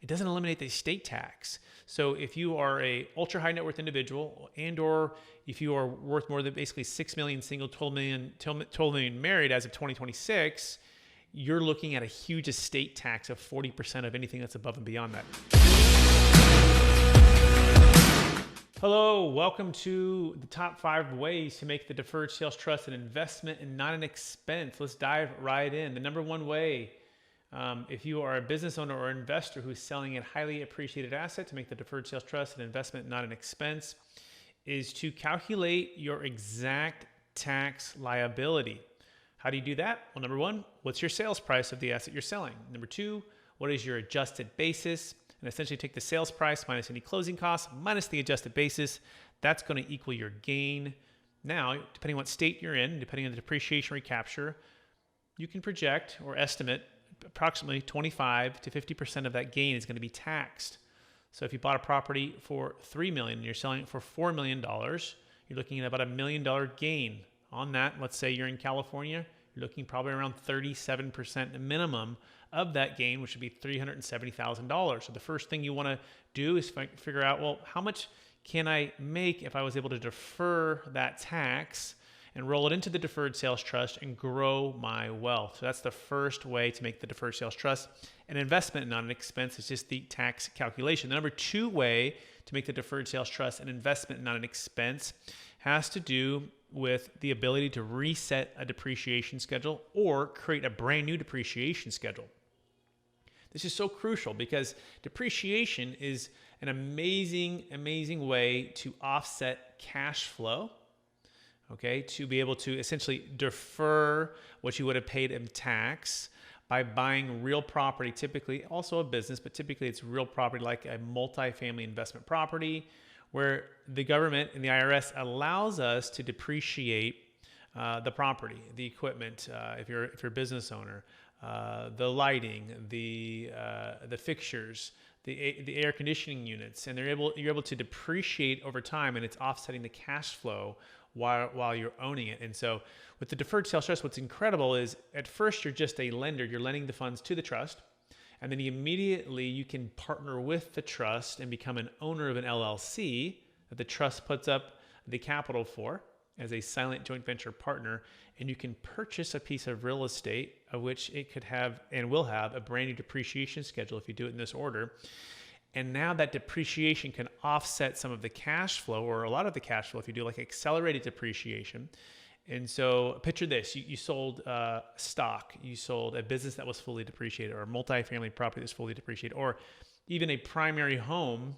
it doesn't eliminate the estate tax. So if you are a ultra high net worth individual, and or if you are worth more than basically 6 million single, 12 million married as of 2026, you're looking at a huge estate tax of 40% of anything that's above and beyond that. Hello, welcome to the top 5 ways to make the deferred sales trust an investment and not an expense. Let's dive right in. The number one way, if you are a business owner or investor who's selling a highly appreciated asset, to make the deferred sales trust an investment, not an expense, is to calculate your exact tax liability. How do you do that? Well, number one, what's your sales price of the asset you're selling? Number two, what is your adjusted basis? And essentially take the sales price minus any closing costs minus the adjusted basis. That's going to equal your gain. Now, depending on what state you're in, depending on the depreciation recapture, you can project or estimate approximately 25 to 50% of that gain is going to be taxed. So if you bought a property for $3 million and you're selling it for $4 million, you're looking at about $1 million gain on that. Let's say you're in California, you're looking probably around 37% minimum of that gain, which would be $370,000. So the first thing you want to do is figure out, well, how much can I make if I was able to defer that tax and roll it into the deferred sales trust and grow my wealth? So that's the first way to make the deferred sales trust an investment and not an expense. It's just the tax calculation. The number two way to make the deferred sales trust an investment and not an expense has to do with the ability to reset a depreciation schedule or create a brand new depreciation schedule. This is so crucial because depreciation is an amazing way to offset cash flow, okay, to be able to essentially defer what you would have paid in tax by buying real property, typically also a business, but typically it's real property like a multifamily investment property, where the government and the IRS allows us to depreciate the property, the equipment, if you're a business owner, the lighting, the fixtures, the air conditioning units, and you're able to depreciate over time, and it's offsetting the cash flow while you're owning it. And so with the deferred sales trust, what's incredible is at first you're just a lender, you're lending the funds to the trust. And then immediately you can partner with the trust and become an owner of an LLC that the trust puts up the capital for as a silent joint venture partner. And you can purchase a piece of real estate of which it could have and will have a brand new depreciation schedule if you do it in this order. And now that depreciation can offset some of the cash flow, or a lot of the cash flow, if you do like accelerated depreciation. And so picture this, you sold stock, you sold a business that was fully depreciated, or a multifamily property that's fully depreciated, or even a primary home,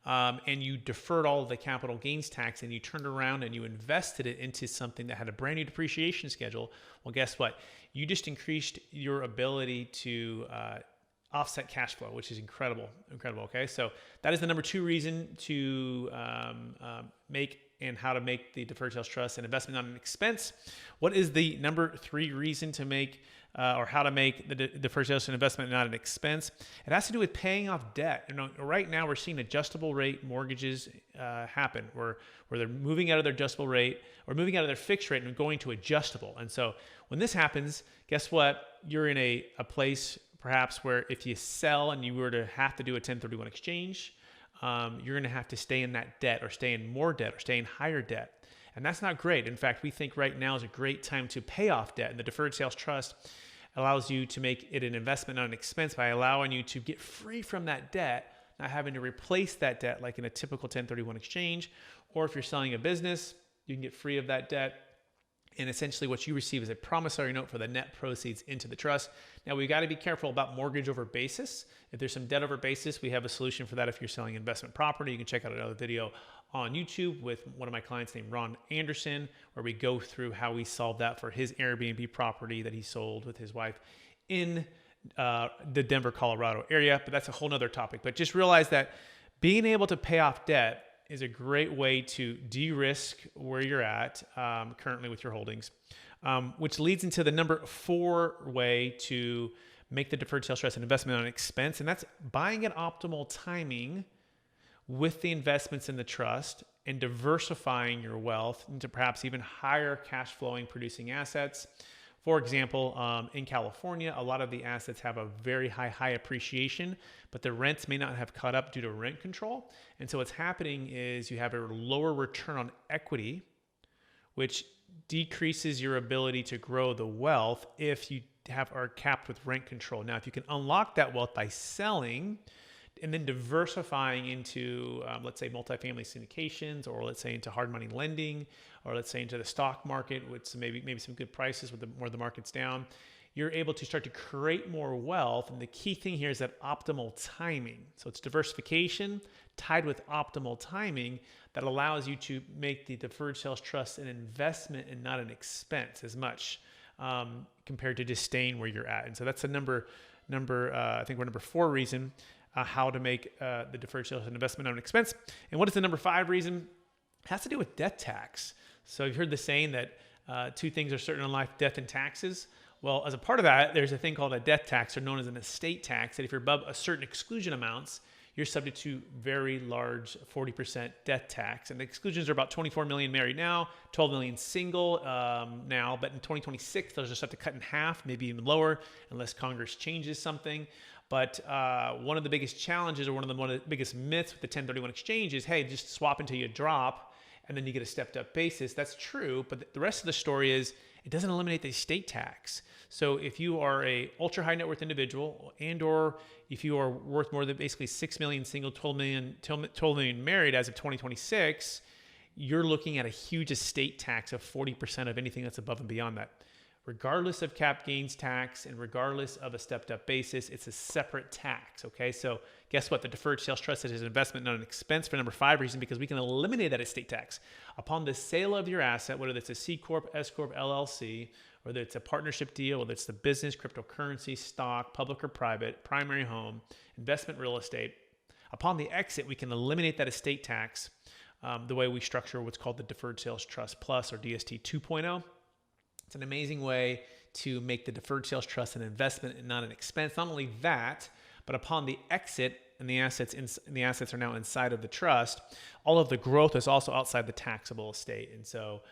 and you deferred all of the capital gains tax and you turned around and you invested it into something that had a brand new depreciation schedule. Well, guess what? You just increased your ability to offset cash flow, which is incredible, okay? So that is the number two reason to make and how to make the deferred sales trust an investment, not an expense. What is the number three reason to make or how to make the deferred sales an investment, not an expense? It has to do with paying off debt. Right now we're seeing adjustable rate mortgages happen where they're moving out of their adjustable rate or moving out of their fixed rate and going to adjustable. And so when this happens, guess what? You're in a place perhaps where if you sell and you were to have to do a 1031 exchange, you're going to have to stay in that debt or stay in more debt or stay in higher debt. And that's not great. In fact, we think right now is a great time to pay off debt. And the deferred sales trust allows you to make it an investment, not an expense, by allowing you to get free from that debt, not having to replace that debt like in a typical 1031 exchange. Or if you're selling a business, you can get free of that debt. And essentially what you receive is a promissory note for the net proceeds into the trust. Now, we got to be careful about mortgage over basis. If there's some debt over basis, we have a solution for that if you're selling investment property. You can check out another video on YouTube with one of my clients named Ron Anderson, where we go through how we solved that for his Airbnb property that he sold with his wife in the Denver, Colorado area. But that's a whole nother topic. But just realize that being able to pay off debt is a great way to de-risk where you're at currently with your holdings, which leads into the number 4 way to make the deferred sales trust an investment, not an expense, and that's buying at optimal timing with the investments in the trust and diversifying your wealth into perhaps even higher cash flowing producing assets. For example, in California, a lot of the assets have a very high appreciation, but the rents may not have caught up due to rent control. And so what's happening is you have a lower return on equity, which decreases your ability to grow the wealth if you are capped with rent control. Now, if you can unlock that wealth by selling and then diversifying into, let's say, multifamily syndications, or let's say into hard money lending, or let's say into the stock market with maybe some good prices with the market's down, you're able to start to create more wealth. And the key thing here is that optimal timing. So it's diversification tied with optimal timing that allows you to make the deferred sales trust an investment and not an expense as much compared to just staying where you're at. And so that's I think we're number 4 reason how to make the deferred sales an investment, not an expense. And what is the number 5 reason? It has to do with death tax. So you've heard the saying that 2 things are certain in life: death and taxes. Well, as a part of that, there's a thing called a death tax, or known as an estate tax, that if you're above a certain exclusion amounts, you're subject to very large 40% death tax. And the exclusions are about 24 million married now, 12 million single now, but in 2026, they'll just have to cut in half, maybe even lower, unless Congress changes something. But one of the biggest challenges, or one of the biggest myths with the 1031 exchange is, hey, just swap until you drop, and then you get a stepped up basis. That's true, but the rest of the story is it doesn't eliminate the estate tax. So if you are a ultra high net worth individual, and or if you are worth more than basically 6 million single, 12 million married as of 2026, you're looking at a huge estate tax of 40% of anything that's above and beyond that. Regardless of cap gains tax and regardless of a stepped up basis, it's a separate tax. Okay, so guess what? The deferred sales trust is an investment, not an expense, for number 5 reason, because we can eliminate that estate tax upon the sale of your asset, whether it's a C Corp, S Corp, LLC, whether it's a partnership deal, whether it's the business, cryptocurrency, stock, public or private, primary home, investment real estate. Upon the exit, we can eliminate that estate tax the way we structure what's called the Deferred Sales Trust Plus, or DST 2.0. It's an amazing way to make the deferred sales trust an investment and not an expense. Not only that, but upon the exit, and the assets are now inside of the trust, all of the growth is also outside the taxable estate. And so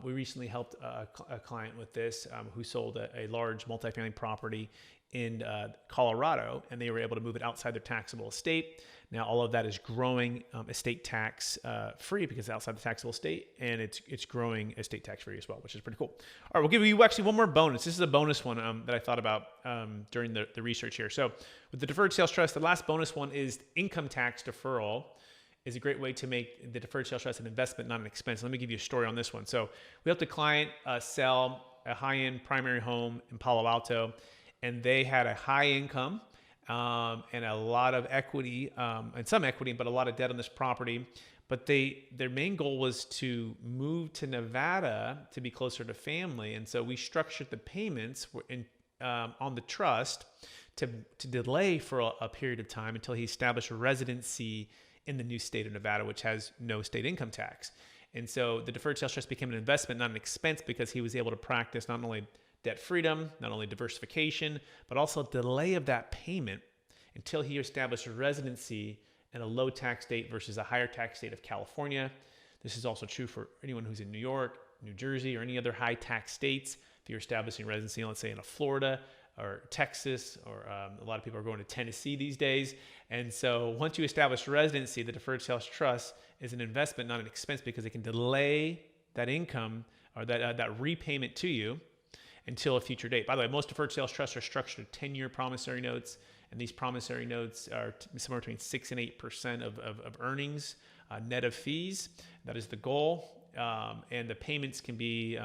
we recently helped a client with this who sold a large multifamily property in Colorado, and they were able to move it outside their taxable estate. Now all of that is growing estate tax free because it's outside the taxable estate, and it's growing estate tax free as well, which is pretty cool. All right, we'll give you actually one more bonus. This is a bonus one that I thought about during the research here. So with the deferred sales trust, the last bonus one is income tax deferral. Is a great way to make the deferred sales trust an investment, not an expense. Let me give you a story on this one. So we helped a client sell a high-end primary home in Palo Alto, and they had a high income and a lot of equity, and some equity, but a lot of debt on this property. But their main goal was to move to Nevada to be closer to family. And so we structured the payments on the trust to delay for a period of time until he established a residency in the new state of Nevada, which has no state income tax. And so the deferred sales trust became an investment, not an expense, because he was able to practice not only debt freedom, not only diversification, but also delay of that payment until he established a residency in a low tax state versus a higher tax state of California. This is also true for anyone who's in New York, New Jersey, or any other high tax states. If you're establishing residency, let's say in Florida or Texas, or a lot of people are going to Tennessee these days. And so once you establish residency, the deferred sales trust is an investment, not an expense, because it can delay that income or that repayment to you until a future date. By the way, most deferred sales trusts are structured 10-year promissory notes, and these promissory notes are somewhere between 6 and 8% of earnings, net of fees. That is the goal. And the payments can be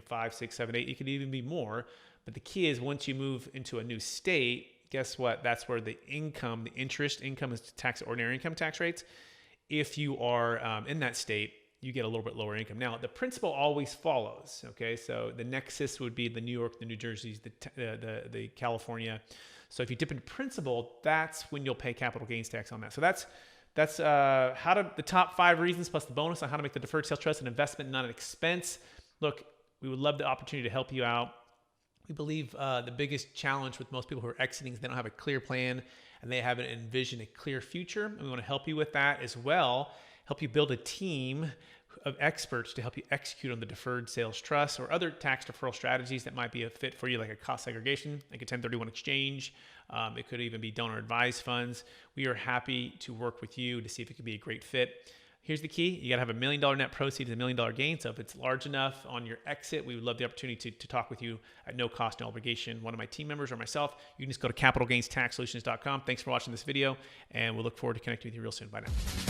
5, 6, 7, 8. It could even be more. But the key is, once you move into a new state, guess what? That's where the interest income is taxed at ordinary income tax rates. If you are in that state, you get a little bit lower income. Now, the principle always follows, okay? So the nexus would be the New York, the New Jerseys, the California. So if you dip into principle, that's when you'll pay capital gains tax on that. So that's the top 5 reasons plus the bonus on how to make the deferred sales trust an investment, not an expense. Look, we would love the opportunity to help you out. We believe the biggest challenge with most people who are exiting is they don't have a clear plan and they haven't envisioned a clear future. And we want to help you with that as well. help you build a team of experts to help you execute on the deferred sales trust or other tax deferral strategies that might be a fit for you, like a cost segregation, like a 1031 exchange. It could even be donor advised funds. We are happy to work with you to see if it could be a great fit. Here's the key. You got to have $1 million net proceeds and $1 million gain. So if it's large enough on your exit, we would love the opportunity to talk with you at no cost, no obligation. One of my team members or myself, you can just go to capitalgainstaxsolutions.com. Thanks for watching this video, and we'll look forward to connecting with you real soon. Bye now.